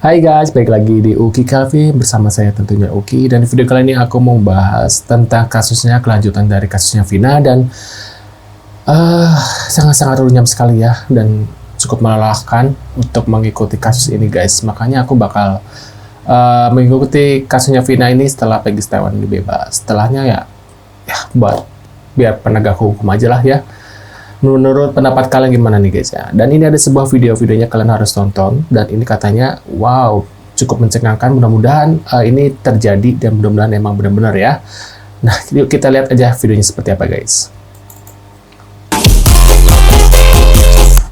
Hai guys, balik lagi di Uki Cafe bersama saya tentunya Uki, dan di video kali ini aku mau bahas tentang kasusnya, kelanjutan dari kasusnya Vina, dan sangat-sangat runyam sekali ya, dan cukup melelahkan untuk mengikuti kasus ini guys. Makanya aku bakal mengikuti kasusnya Vina ini setelah Peggy Setiawan dibebas. Setelahnya ya buat biar penegak hukum aja lah ya. Menurut pendapat kalian gimana nih guys ya? Dan ini ada sebuah videonya kalian harus tonton, dan ini katanya wow cukup mencengangkan. Mudah-mudahan ini terjadi dan mudah-mudahan emang benar-benar ya. Nah yuk kita lihat aja videonya seperti apa guys.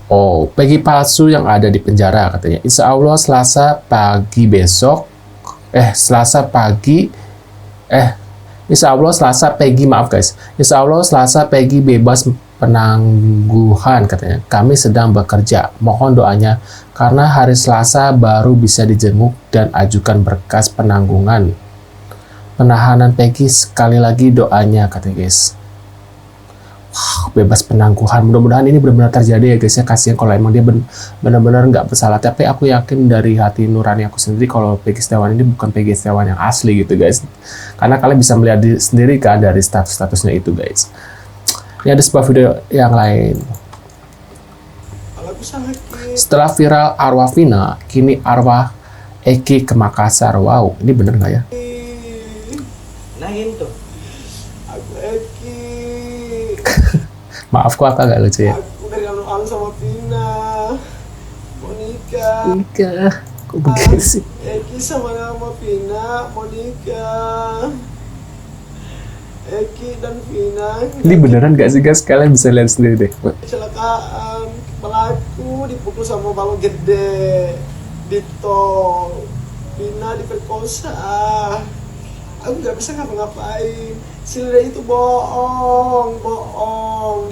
Oh, Peggy palsu yang ada di penjara katanya. Insya Allah Selasa pagi besok, Selasa pagi, Insya Allah Selasa Peggy, maaf guys. Insya Allah Selasa Peggy bebas penangguhan katanya. Kami sedang bekerja. Mohon doanya karena hari Selasa baru bisa dijenguk dan ajukan berkas penanggungan penahanan Peggy. Sekali lagi doanya katanya guys. Wow, bebas penangguhan. Mudah-mudahan ini benar-benar terjadi ya guys ya. Kasihan kalau emang dia benar-benar nggak bersalah. Tapi aku yakin dari hati nurani aku sendiri kalau Peggy Setiawan ini bukan Peggy Setiawan yang asli gitu guys. Karena kalian bisa melihat sendiri kan dari statusnya itu guys. Ini ada sebuah video yang lain. Setelah viral arwah Vina, kini arwah Eki ke Makassar. Wow, ini bener nggak ya? Nahin tuh. Aku Eki. Maaf, kok agak lucu ya? Aku dari anu sama Vina. Mau nikah. Nikah. Kok begini sih? Eki sama nama Vina mau nikah. Eki dan Vina. Ini beneran nggak sih guys? Kalian bisa lihat sendiri deh. Kecelakaan, pelaku dipukul sama balon gede di tol. Vina diperkosa. Aku nggak bisa ngapa-ngapain. Si Lida itu bohong.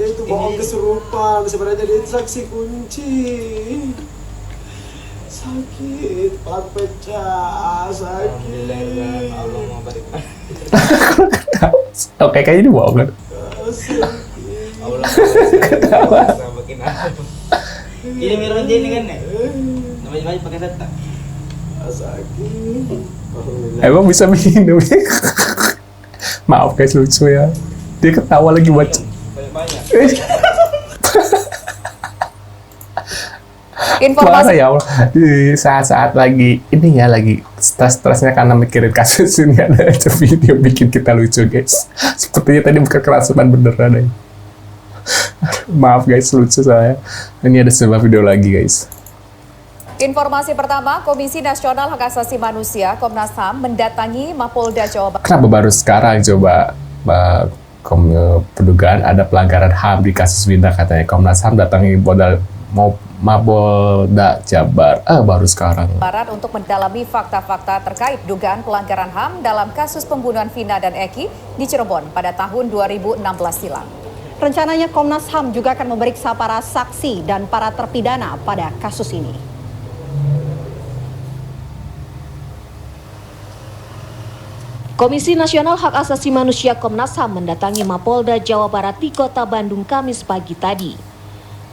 Dia itu bohong kesurupan. Sebenarnya dia itu saksi kunci. Sakit, pelat pecah, sakit. Allah mau balik. Oke, kayaknya ini bohong kan? Allah ketawa. Ini mirror ini kan nih. Namanya pakai data. Sakit. Emang bisa minum? Maaf guys, lucu ya. Dia ketawa lagi buat. Banyak. Mana ya Allah, di saat-saat lagi ini ya, lagi stres-stresnya karena mikirin kasus ini, ada aja video bikin kita lucu guys. Sepertinya tadi bukan kerasukan beneran ya. Maaf guys, lucu saya. Ini ada sebuah video lagi guys. Informasi pertama, Komisi Nasional Hak Asasi Manusia (Komnas HAM) mendatangi Mapolda Jawa Barat. Kenapa baru sekarang coba pendugaan ada pelanggaran HAM di kasus Vina, katanya Komnas HAM datangi Mapolda Jabar baru sekarang. Barat untuk mendalami fakta-fakta terkait dugaan pelanggaran HAM dalam kasus pembunuhan Vina dan Eki di Cirebon pada tahun 2016 silam. Rencananya Komnas HAM juga akan memeriksa para saksi dan para terpidana pada kasus ini. Komisi Nasional Hak Asasi Manusia Komnas HAM mendatangi Mapolda Jawa Barat di Kota Bandung Kamis pagi tadi.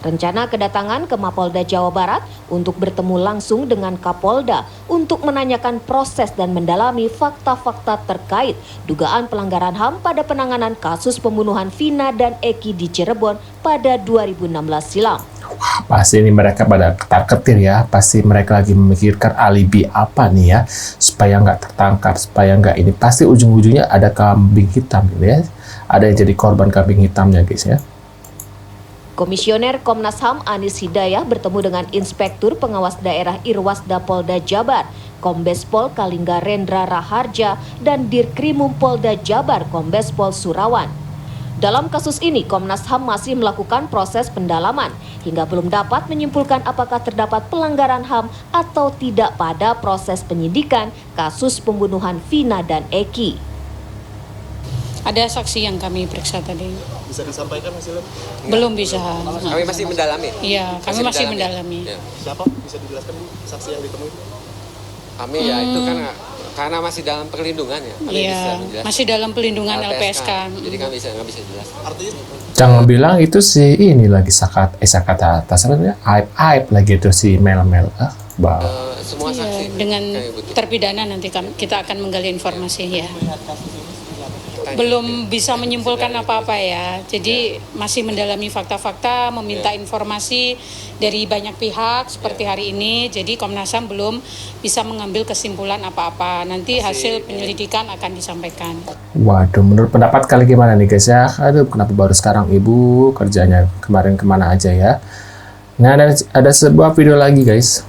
Rencana kedatangan ke Mapolda Jawa Barat untuk bertemu langsung dengan Kapolda untuk menanyakan proses dan mendalami fakta-fakta terkait dugaan pelanggaran HAM pada penanganan kasus pembunuhan Vina dan Eki di Cirebon pada 2016 silam. Wah, pasti ini mereka pada ketar-ketir ya. Pasti mereka lagi memikirkan alibi apa nih ya, supaya nggak tertangkap, supaya nggak ini. Pasti ujung-ujungnya ada kambing hitam gitu ya. Ada yang jadi korban kambing hitamnya guys ya. Komisioner Komnas HAM Anis Hidayah bertemu dengan Inspektur Pengawas Daerah Irwasda Polda Jabar, Kombes Pol Kalingga Rendra Raharja, dan Dirkrimum Polda Jabar Kombes Pol Surawan. Dalam kasus ini, Komnas HAM masih melakukan proses pendalaman hingga belum dapat menyimpulkan apakah terdapat pelanggaran HAM atau tidak pada proses penyidikan kasus pembunuhan Vina dan Eki. Ada saksi yang kami periksa tadi. Bisa disampaikan hasilnya? Belum bisa. Kami masih mendalami. Iya, kami masih mendalami. Ya. Siapa? Bisa dijelaskan Bu, saksi yang ditemui? Kami ya itu kan karena masih dalam perlindungan ya. Kami bisa Iya, menjelaskan. masih dalam pelindungan LPSK. Jadi kami nggak bisa jelaskan. Artinya Jangan bilang itu si ini lagi sakat atas namanya aib lagi itu si Mel. Wow. Semua Iya, saksi dengan kami butuh. terpidana nanti kita akan menggali informasi ya. Belum bisa menyimpulkan apa-apa ya. Jadi masih mendalami fakta-fakta, meminta informasi dari banyak pihak seperti hari ini. Jadi Komnas HAM belum bisa mengambil kesimpulan apa-apa. Nanti hasil penyelidikan akan disampaikan. Waduh, menurut pendapat kalian gimana nih guys ya? Aduh, kenapa baru sekarang ibu kerjanya kemarin kemana aja ya? Nah, ada sebuah video lagi guys.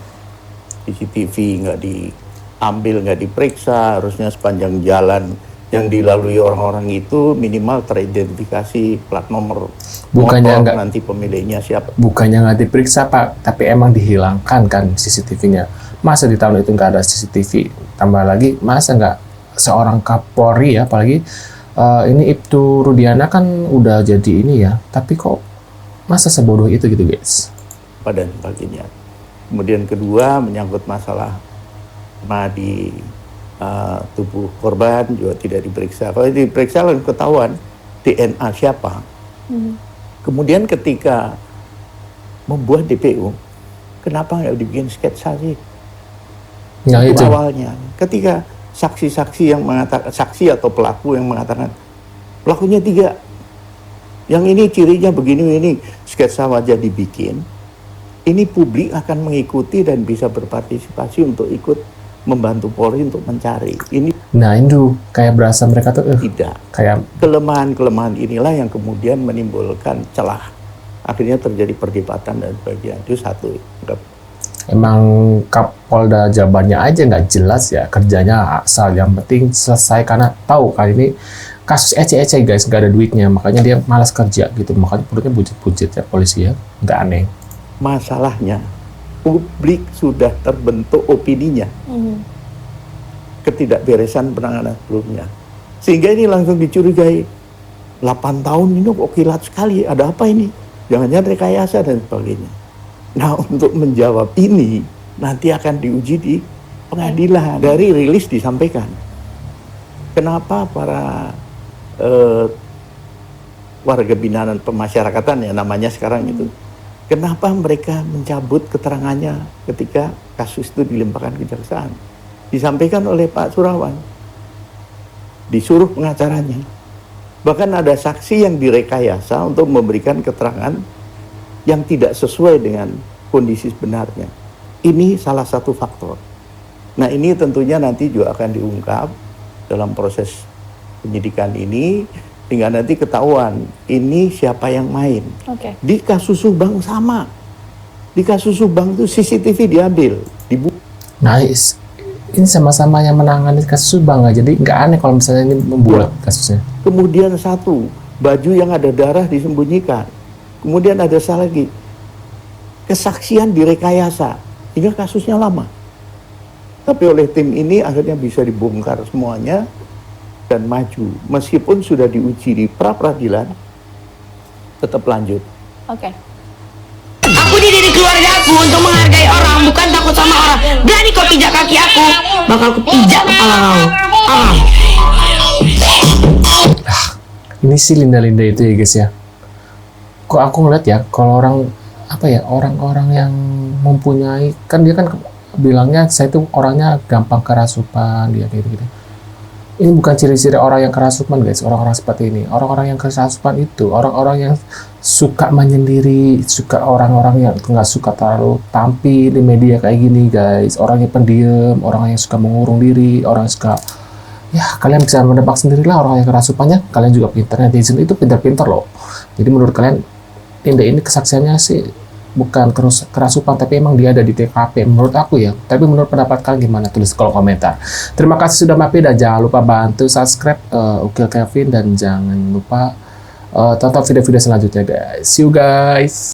CCTV nggak diambil, nggak diperiksa, harusnya sepanjang jalan yang dilalui orang-orang itu minimal teridentifikasi plat nomor Bukannya motor, nggak- nanti pemiliknya siapa. Bukannya nggak diperiksa Pak, tapi emang dihilangkan kan CCTV-nya. Masa di tahun itu nggak ada CCTV? Tambah lagi, masa nggak seorang Kapolri ya, apalagi ini Ibtu Rudiana kan udah jadi ini ya, tapi kok masa sebodoh itu gitu guys? Pada sebagainya. Kemudian kedua menyangkut masalah di tubuh korban juga tidak diperiksa. Kalau diperiksa lalu ketahuan DNA siapa. Kemudian ketika membuat DPU, kenapa nggak dibikin sketsa sih? Nah itu. Awalnya, ketika saksi-saksi yang mengatakan, saksi atau pelaku yang mengatakan pelakunya 3, yang ini cirinya begini, ini sketsa wajah dibikin. Ini publik akan mengikuti dan bisa berpartisipasi untuk ikut membantu Polri untuk mencari. Ini Nah itu kayak berasa mereka tuh tidak. kayak Kelemahan-kelemahan inilah yang kemudian menimbulkan celah. Akhirnya terjadi perdebatan dan sebagainya. Itu satu. emang Kapolda Jabarnya aja nggak jelas ya kerjanya, asal yang penting selesai karena tahu kali ini kasus ece-ece guys, nggak ada duitnya, makanya dia malas kerja gitu, makanya perutnya bujet-bujet ya polisi ya, nggak aneh. Masalahnya publik sudah terbentuk opininya, ketidakberesan penanganan sebelumnya, sehingga ini langsung dicurigai 8 tahun ini kok kilat sekali, ada apa ini, jangan-jangan rekayasa dan sebagainya. Nah, untuk menjawab ini nanti akan diuji di pengadilan. Dari rilis disampaikan kenapa para warga binaan pemasyarakatan ya namanya sekarang itu, kenapa mereka mencabut keterangannya ketika kasus itu dilimpahkan kejaksaan. Disampaikan oleh Pak Surawan, disuruh pengacaranya. Bahkan ada saksi yang direkayasa untuk memberikan keterangan yang tidak sesuai dengan kondisi sebenarnya. Ini salah satu faktor. Nah, ini tentunya nanti juga akan diungkap dalam proses penyidikan ini, sehingga nanti ketahuan ini siapa yang main. Oke. Di kasus Subang sama. Di kasus Subang itu CCTV diambil, Nice. Ini sama-sama yang menangani kasus Subang nggak, jadi nggak aneh kalau misalnya ini membuat kasusnya. Kemudian satu, baju yang ada darah disembunyikan. Kemudian ada salah lagi, kesaksian direkayasa, hingga kasusnya lama. Tapi oleh tim ini akhirnya bisa dibongkar semuanya dan maju. Meskipun sudah diuji di pra-peradilan, tetap lanjut. Oke. Aku dididik keluarga aku untuk menghargai orang, bukan takut sama orang. Berani kau pijak kaki aku, bakal ku pijak kepala kau. Ini sih Linda-Linda itu ya guys ya. Kok aku ngeliat ya, kalau orang apa ya, orang-orang yang mempunyai, kan dia kan bilangnya saya tuh orangnya gampang kerasukan, dia gitu-gitu. Ini bukan ciri-ciri orang yang kerasukan guys, orang-orang seperti ini. Orang-orang yang kerasukan itu orang-orang yang suka menyendiri, suka orang-orang yang nggak suka terlalu tampil di media kayak gini guys. Orang yang pendiam, orang yang suka mengurung diri, orang yang suka, ya kalian bisa menebak sendirilah orang yang kerasukannya. Kalian juga pintar, netizen itu pintar-pintar loh. Jadi menurut kalian Linda ini kesaksiannya sih bukan kerasukan, tapi emang dia ada di TKP menurut aku ya. Tapi menurut pendapat kalian gimana? Tulis kolom komentar. Terima kasih sudah mampir dan jangan lupa bantu subscribe Ukil Kevin dan jangan lupa tonton video-video selanjutnya guys. See you guys.